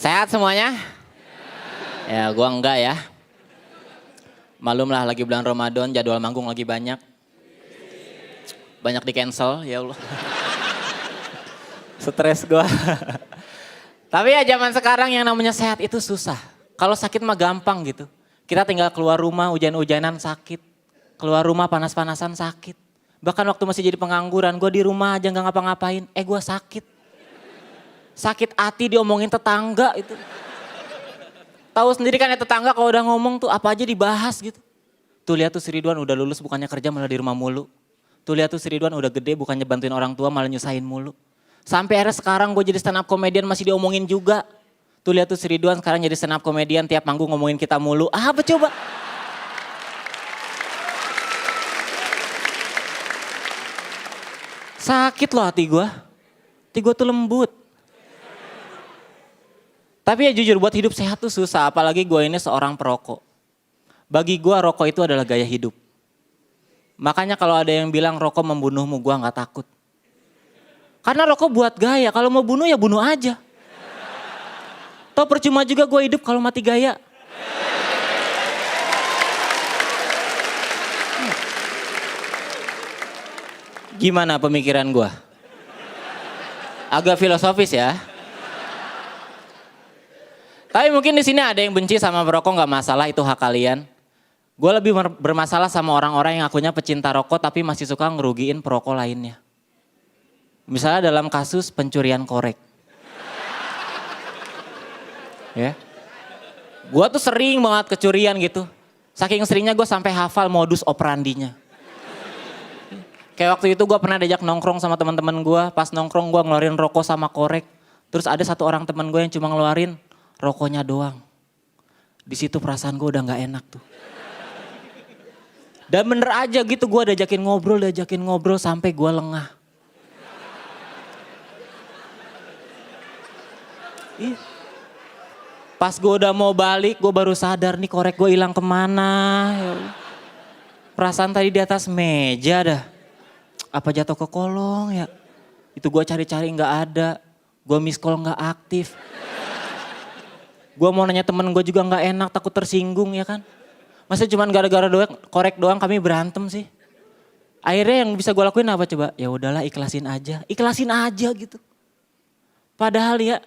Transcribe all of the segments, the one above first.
Sehat semuanya? Ya gua enggak ya. Malum lah lagi bulan Ramadan, jadwal manggung lagi banyak. Banyak di cancel, ya Allah. Stres gua. Tapi ya zaman sekarang yang namanya sehat itu susah. Kalau sakit mah gampang gitu. Kita tinggal keluar rumah hujan-hujanan sakit. Keluar rumah panas-panasan sakit. Bahkan waktu masih jadi pengangguran, gue di rumah aja gak ngapa-ngapain. Gue sakit. Sakit hati diomongin tetangga itu. Tahu sendiri kan ya tetangga kalau udah ngomong tuh apa aja dibahas gitu. Tuh lihat tuh si Ridwan udah lulus bukannya kerja malah di rumah mulu. Tuh lihat tuh si Ridwan udah gede bukannya bantuin orang tua malah nyusahin mulu. Sampai akhirnya sekarang gue jadi stand up comedian masih diomongin juga. Tuh lihat tuh si Ridwan sekarang jadi stand up comedian tiap manggung ngomongin kita mulu. Apa coba? Sakit loh hati gue. Hati gue tuh lembut. Tapi ya jujur buat hidup sehat tuh susah. Apalagi gue ini seorang perokok. Bagi gue rokok itu adalah gaya hidup. Makanya kalau ada yang bilang rokok membunuhmu gue gak takut. Karena rokok buat gaya. Kalau mau bunuh ya bunuh aja. Toh percuma juga gue hidup kalau mati gaya. Gimana pemikiran gue? Agak filosofis ya. Tapi mungkin di sini ada yang benci sama perokok nggak masalah, itu hak kalian. Gue lebih bermasalah sama orang-orang yang akunya pecinta rokok tapi masih suka ngerugiin perokok lainnya. Misalnya dalam kasus pencurian korek. Ya. Gue tuh sering banget kecurian gitu. Saking seringnya gue sampai hafal modus operandinya. Kayak waktu itu gue pernah diajak nongkrong sama teman-teman gue. Pas nongkrong gue ngeluarin rokok sama korek. Terus ada satu orang teman gue yang cuma ngeluarin rokoknya doang. Di situ perasaan gue udah nggak enak tuh. Dan bener aja gitu gue diajakin ngobrol sampai gue lengah. Ih. Pas gue udah mau balik gue baru sadar nih korek gue hilang kemana. Perasaan tadi di atas meja dah. Apa jatuh ke kolong ya? Itu gue cari-cari nggak ada. Gue miss call nggak aktif. Gue mau nanya temen gue juga nggak enak, takut tersinggung ya kan. Masa cuma gara-gara korek doang kami berantem sih. Akhirnya yang bisa gue lakuin apa coba? Ya udahlah ikhlasin aja gitu. Padahal ya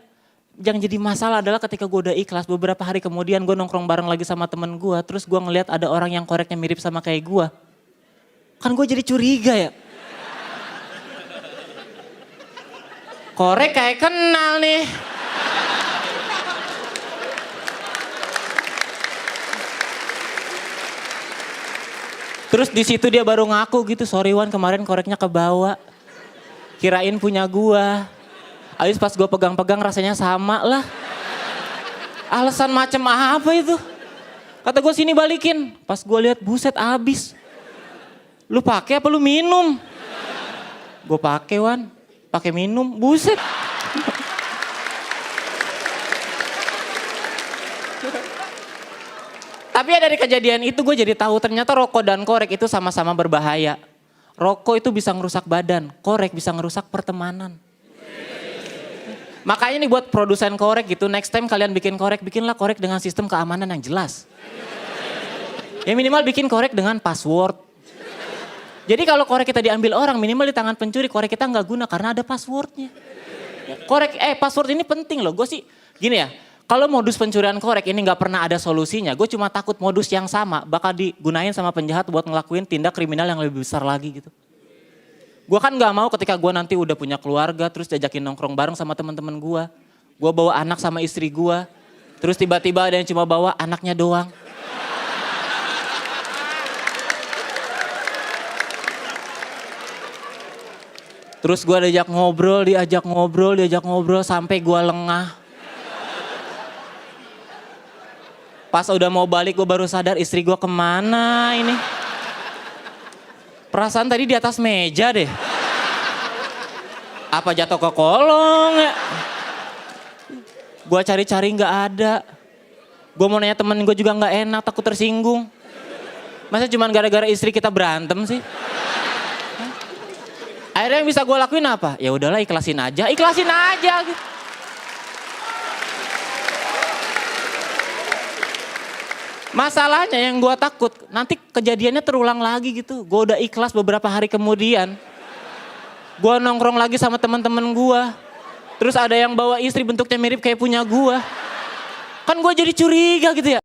yang jadi masalah adalah ketika gue udah ikhlas beberapa hari kemudian gue nongkrong bareng lagi sama temen gue. Terus gue ngeliat ada orang yang koreknya mirip sama kayak gue. Kan gue jadi curiga ya. Korek kayak kenal nih. Terus di situ dia baru ngaku gitu, sorry Wan kemarin koreknya kebawa. Kirain punya gua. Habis pas gua pegang-pegang rasanya sama lah. Alasan macem apa itu? Kata gua sini balikin. Pas gua lihat buset abis. Lu pakai apa lu minum? Gua pakai Wan. Pakai minum, buset. Tapi ya dari kejadian itu gue jadi tahu ternyata rokok dan korek itu sama-sama berbahaya. Rokok itu bisa ngerusak badan, korek bisa ngerusak pertemanan. Makanya nih buat produsen korek gitu, next time kalian bikin korek, bikinlah korek dengan sistem keamanan yang jelas. Ya minimal bikin korek dengan password. Jadi kalau korek kita diambil orang minimal di tangan pencuri korek kita nggak guna karena ada passwordnya. Password ini penting loh. Gue sih gini ya, kalau modus pencurian korek ini nggak pernah ada solusinya. Gue cuma takut modus yang sama bakal digunain sama penjahat buat ngelakuin tindak kriminal yang lebih besar lagi gitu. Gue kan nggak mau ketika gue nanti udah punya keluarga terus diajakin nongkrong bareng sama teman-teman gue. Gue bawa anak sama istri gue. Terus tiba-tiba ada yang cuma bawa anaknya doang. Terus gue diajak ngobrol sampai gue lengah. Pas udah mau balik gue baru sadar istri gue kemana ini. Perasaan tadi di atas meja deh. Apa jatuh ke kolong ya? Gue cari-cari gak ada. Gue mau nanya temen gue juga gak enak, takut tersinggung. Masa cuma gara-gara istri kita berantem sih? Akhirnya yang bisa gue lakuin apa? Ya udahlah ikhlasin aja gitu. Masalahnya yang gue takut nanti kejadiannya terulang lagi gitu. Gue udah ikhlas beberapa hari kemudian. Gue nongkrong lagi sama teman-teman gue. Terus ada yang bawa istri bentuknya mirip kayak punya gue. Kan gue jadi curiga gitu ya.